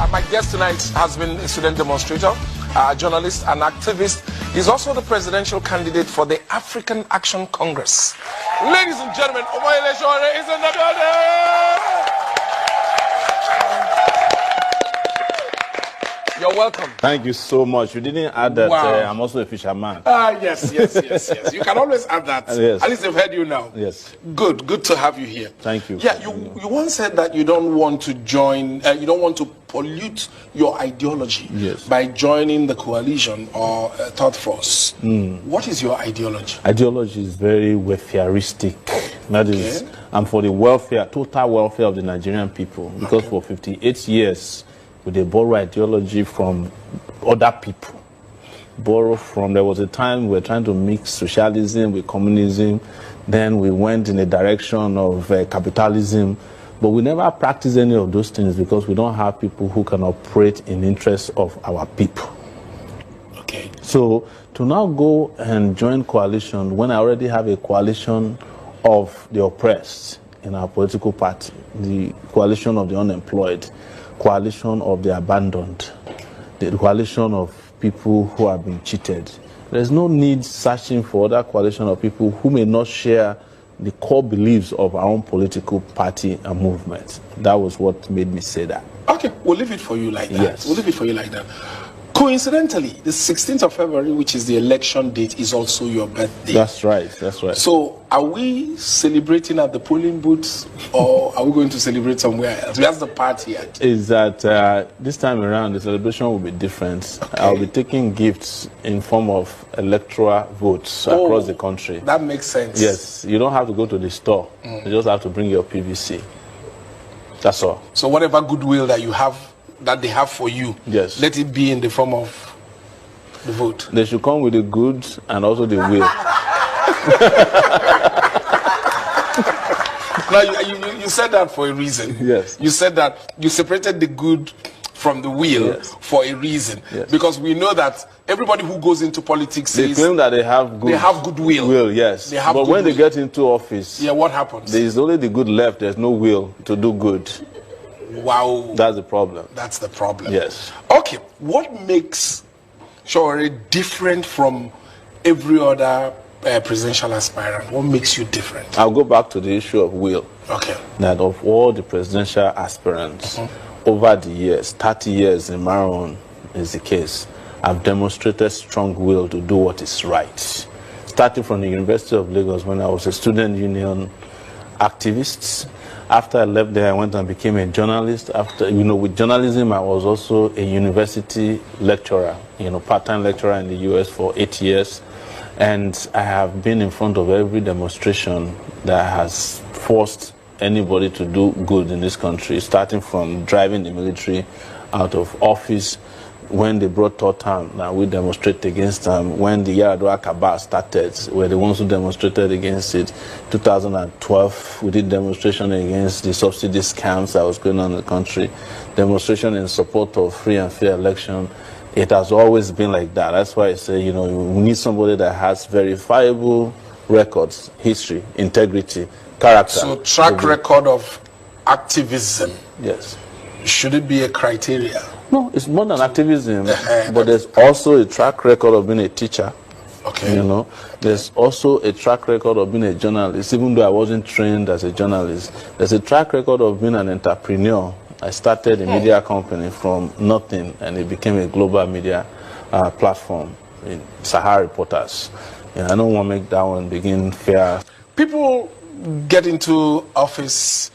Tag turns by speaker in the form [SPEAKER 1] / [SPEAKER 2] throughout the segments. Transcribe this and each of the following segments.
[SPEAKER 1] My guest tonight has been a student demonstrator, a journalist, an activist. He's also the presidential candidate for the African Action Congress. Ladies and gentlemen, Omoyele Sowore is in the building! You're welcome.
[SPEAKER 2] Thank you so much. You didn't add that I'm also a fisherman.
[SPEAKER 1] Yes. You can always add that.
[SPEAKER 2] Yes.
[SPEAKER 1] At least they've heard you now.
[SPEAKER 2] Yes.
[SPEAKER 1] Good to have you here.
[SPEAKER 2] Thank you.
[SPEAKER 1] Yeah, you once said that you don't want to join, you don't want to pollute your ideology by joining the coalition or third force. What is your ideology?
[SPEAKER 2] Ideology is very welfareistic. That is, I'm for the welfare, total welfare of the Nigerian people. Because for 58 years, they borrow ideology from other people. There was a time we were trying to mix socialism with communism. Then we went in a direction of capitalism. But we never practiced any of those things because we don't have people who can operate in interest of our people.
[SPEAKER 1] Okay.
[SPEAKER 2] So to now go and join coalition when I already have a coalition of the oppressed in our political party, the coalition of the unemployed, coalition of the abandoned, the coalition of people who have been cheated. There's no need searching for other coalition of people who may not share the core beliefs of our own political party and movement. That was what made me say that.
[SPEAKER 1] Okay, we'll leave it for you like that.
[SPEAKER 2] Yes.
[SPEAKER 1] We'll leave it for you like that. Coincidentally, the 16th of February, which is the election date, is also your birthday.
[SPEAKER 2] That's right.
[SPEAKER 1] So, are we celebrating at the polling booths or are we going to celebrate somewhere else? That's the party yet.
[SPEAKER 2] Is that this time around, the celebration will be different.
[SPEAKER 1] Okay.
[SPEAKER 2] I'll be taking gifts in form of electoral votes across the country.
[SPEAKER 1] That makes sense.
[SPEAKER 2] Yes, you don't have to go to the store. You just have to bring your PVC. That's all.
[SPEAKER 1] So, whatever goodwill that you have, that they have for you,
[SPEAKER 2] yes,
[SPEAKER 1] let it be in the form of the vote.
[SPEAKER 2] They should come with the goods and also the will.
[SPEAKER 1] Now, you said that for a reason.
[SPEAKER 2] Yes.
[SPEAKER 1] You said that you separated the good from the will for a reason.
[SPEAKER 2] Yes.
[SPEAKER 1] Because we know that everybody who goes into politics says
[SPEAKER 2] they claim that they have
[SPEAKER 1] goodwill.
[SPEAKER 2] Will, yes. But when they get into office,
[SPEAKER 1] what happens?
[SPEAKER 2] There is only the good left. There's no will to do good.
[SPEAKER 1] Wow.
[SPEAKER 2] That's the problem.
[SPEAKER 1] That's the problem.
[SPEAKER 2] Yes.
[SPEAKER 1] Okay. What makes Sowore different from every other presidential aspirant? What makes you different?
[SPEAKER 2] I'll go back to the issue of will.
[SPEAKER 1] Okay.
[SPEAKER 2] That of all the presidential aspirants over the years, 30 years in my own is the case, I've demonstrated strong will to do what is right. Starting from the University of Lagos when I was a student union activist. After I left there, I went and became a journalist. After, with journalism, I was also a university lecturer, part-time lecturer in the US for 8 years. And I have been in front of every demonstration that has forced anybody to do good in this country, starting from driving the military out of office. When they brought Totam, now we demonstrated against them. When the Yaradua Kabal started, we're the ones who demonstrated against it. 2012, we did demonstration against the subsidy scams that was going on in the country. Demonstration in support of free and fair election. It has always been like that. That's why I say, we need somebody that has verifiable records, history, integrity, character.
[SPEAKER 1] So track record of activism.
[SPEAKER 2] Yes.
[SPEAKER 1] Should it be a criteria?
[SPEAKER 2] No, it's more than activism, but there's also a track record of being a teacher.
[SPEAKER 1] Okay.
[SPEAKER 2] There's also a track record of being a journalist, even though I wasn't trained as a journalist. There's a track record of being an entrepreneur. I started a media company from nothing, and it became a global media platform in Sahara Reporters. I don't want to make that one begin fair.
[SPEAKER 1] People get into office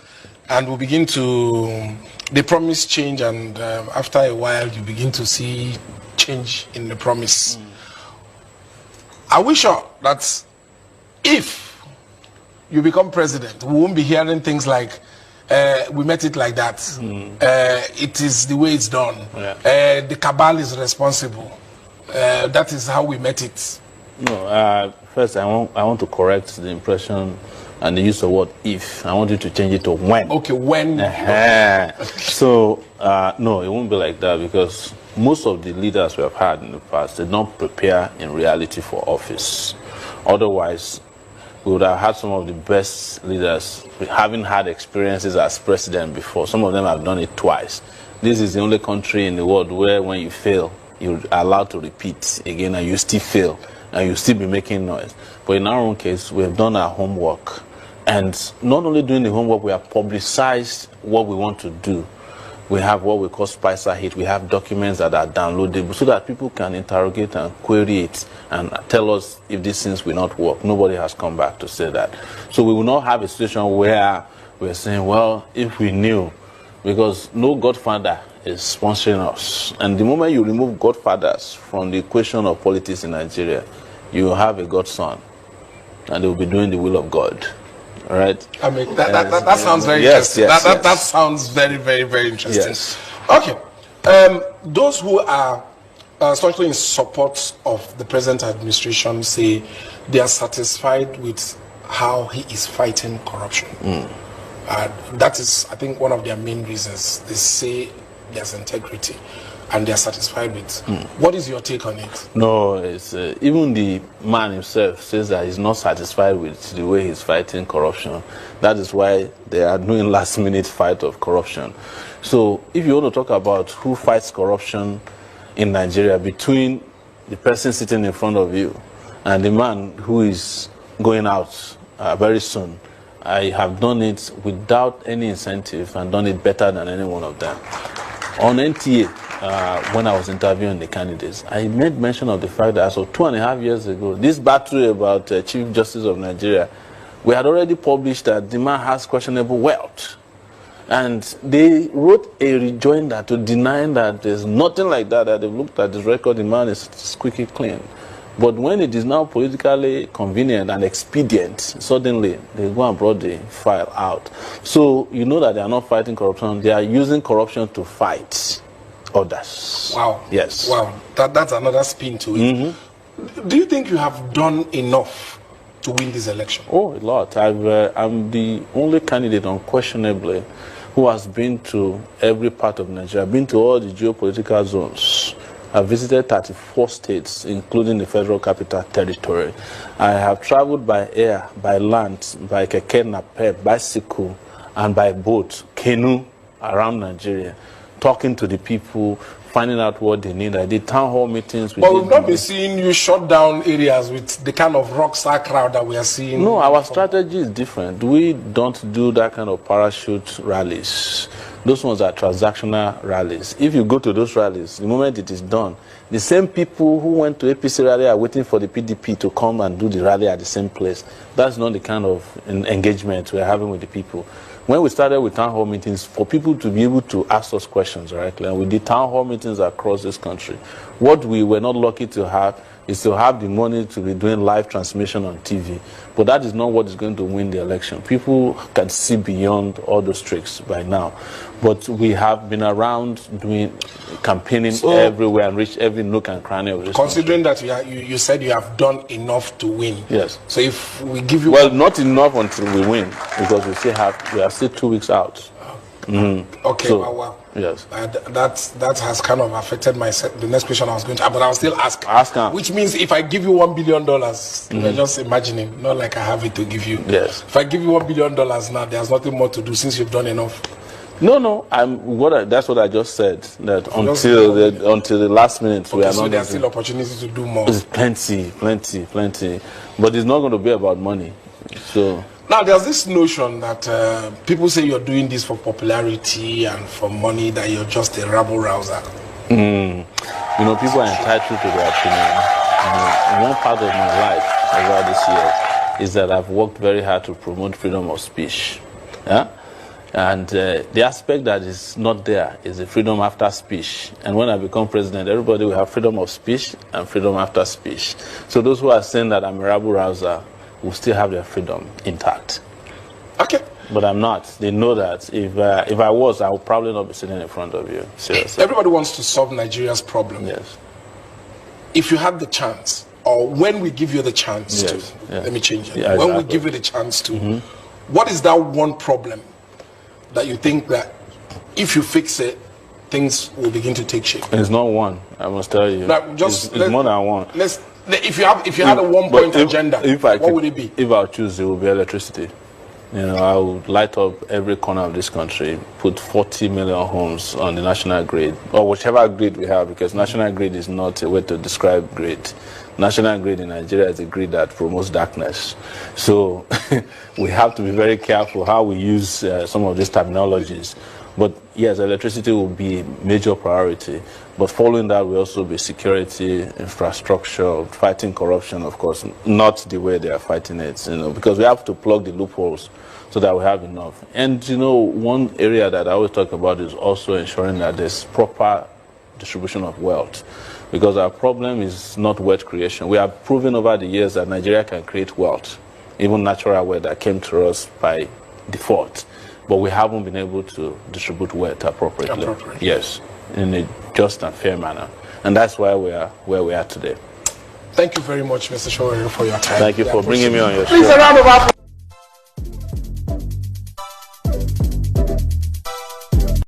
[SPEAKER 1] and will begin to... They promise change, and after a while, you begin to see change in the promise. Are we sure that if you become president, we won't be hearing things like, we met it like that, it is the way it's done, the cabal is responsible, that is how we met it?
[SPEAKER 2] No, first I want to correct the impression and the use of word if. I want you to change it to when.
[SPEAKER 1] Okay, when.
[SPEAKER 2] So, no, it won't be like that because most of the leaders we have had in the past, they don't prepare in reality for office. Otherwise, we would have had some of the best leaders having had experiences as president before. Some of them have done it twice. this is the only country in the world where when you fail, you're allowed to repeat again and you still fail and you still be making noise. But in our own case, we have done our homework. And not only doing the homework, we have publicized what we want to do. We have what we call Spicer Hit. We have documents that are downloadable so that people can interrogate and query it and tell us if these things will not work. Nobody has come back to say that. So we will not have a situation where we're saying, well, if we knew, because no godfather is sponsoring us. And the moment you remove godfathers from the equation of politics in Nigeria, you have a godson, and they will be doing the will of God. All right.
[SPEAKER 1] I mean, that sounds very interesting. That sounds very, very, very interesting.
[SPEAKER 2] Yes.
[SPEAKER 1] Okay. Those who are staunchly in support of the present administration say they are satisfied with how he is fighting corruption. That is, I think, one of their main reasons. They say there's integrity and they're satisfied with. What is your take on it?
[SPEAKER 2] No, it's even the man himself says that he's not satisfied with the way he's fighting corruption. That is why they are doing last-minute fight of corruption. So if you want to talk about who fights corruption in Nigeria, between the person sitting in front of you and the man who is going out very soon, I have done it without any incentive and done it better than any one of them. On NTA, when I was interviewing the candidates, I made mention of the fact that as of 2.5 years ago, this battle about Chief Justice of Nigeria, we had already published that the man has questionable wealth. And they wrote a rejoinder to deny that there's nothing like that, that they've looked at his record, the man is squeaky clean. But when it is now politically convenient and expedient, suddenly they go and brought the file out. So you know that they are not fighting corruption, they are using corruption to fight others.
[SPEAKER 1] Wow.
[SPEAKER 2] Yes.
[SPEAKER 1] Wow. That's another spin to it. Do you think you have done enough to win this election?
[SPEAKER 2] Oh, a lot. I'm the only candidate, unquestionably, who has been to every part of Nigeria. I've been to all the geopolitical zones. I've visited 34 states, including the Federal Capital Territory. I have traveled by air, by land, by keke napep, bicycle, and by boat, canoe, around Nigeria, talking to the people, finding out what they need. I did town hall meetings.
[SPEAKER 1] But we've not been seeing you shut down areas with the kind of rockstar crowd that we are seeing.
[SPEAKER 2] No, our strategy is different. We don't do that kind of parachute rallies. Those ones are transactional rallies. If you go to those rallies, the moment it is done, the same people who went to APC rally are waiting for the PDP to come and do the rally at the same place. That's not the kind of engagement we're having with the people. When we started with town hall meetings, for people to be able to ask us questions directly, and we did town hall meetings across this country. What we were not lucky to have is to have the money to be doing live transmission on TV. But that is not what is going to win the election. People can see beyond all those tricks by now. But we have been around doing campaigning everywhere and reached every nook and cranny of this
[SPEAKER 1] considering country. That you said you have done enough to win.
[SPEAKER 2] Yes.
[SPEAKER 1] So if we give you...
[SPEAKER 2] Well, not enough until we win, because we are still 2 weeks out.
[SPEAKER 1] Okay,
[SPEAKER 2] so,
[SPEAKER 1] wow.
[SPEAKER 2] Yes.
[SPEAKER 1] That has kind of affected the next question I was going to ask, but I'll still ask.
[SPEAKER 2] Ask her.
[SPEAKER 1] Which means if I give you $1 billion, you're just imagining, not like I have it to give you.
[SPEAKER 2] Yes.
[SPEAKER 1] If I give you $1 billion now, there's nothing more to do since you've done enough.
[SPEAKER 2] No. That's what I just said. That until the last minute,
[SPEAKER 1] okay,
[SPEAKER 2] we are
[SPEAKER 1] so
[SPEAKER 2] not.
[SPEAKER 1] There's still opportunity to do more.
[SPEAKER 2] There's plenty. But it's not going to be about money. So.
[SPEAKER 1] Now, there's this notion that people say you're doing this for popularity and for money, that you're just a rabble-rouser.
[SPEAKER 2] You know, people are entitled to their opinion. One part of my life over this year is that I've worked very hard to promote freedom of speech. Yeah? And the aspect that is not there is the freedom after speech. And when I become president, everybody will have freedom of speech and freedom after speech. So those who are saying that I'm a rabble-rouser will still have their freedom intact.
[SPEAKER 1] Okay.
[SPEAKER 2] But I'm not. They know that if I was, I would probably not be sitting in front of you. Seriously.
[SPEAKER 1] Everybody wants to solve Nigeria's problem.
[SPEAKER 2] Yes.
[SPEAKER 1] If you had the chance, or when we give you the chance let me change it. Yeah, when we give you the chance to, what is that one problem that you think that if you fix it, things will begin to take shape?
[SPEAKER 2] It's not one, I must tell you. It's more than one.
[SPEAKER 1] If you had a one-point agenda, what would it be?
[SPEAKER 2] If I choose, it will be electricity. You know, I would light up every corner of this country, put 40 million homes on the national grid, or whichever grid we have, because national grid is not a way to describe grid. National grid in Nigeria is a grid that promotes darkness. So we have to be very careful how we use some of these terminologies. But yes, electricity will be a major priority. But following that will also be security, infrastructure, fighting corruption, of course, not the way they are fighting it, you know, because we have to plug the loopholes so that we have enough. And, you know, one area that I always talk about is also ensuring that there's proper distribution of wealth. Because our problem is not wealth creation. We have proven over the years that Nigeria can create wealth, even natural wealth that came to us by default. But we haven't been able to distribute wealth appropriately. Yes, in a just and fair manner. And that's why we are where we are today.
[SPEAKER 1] Thank you very much, Mr. Sowore, for your time.
[SPEAKER 2] Thank you for bringing me on your show.
[SPEAKER 1] Please, a round of applause.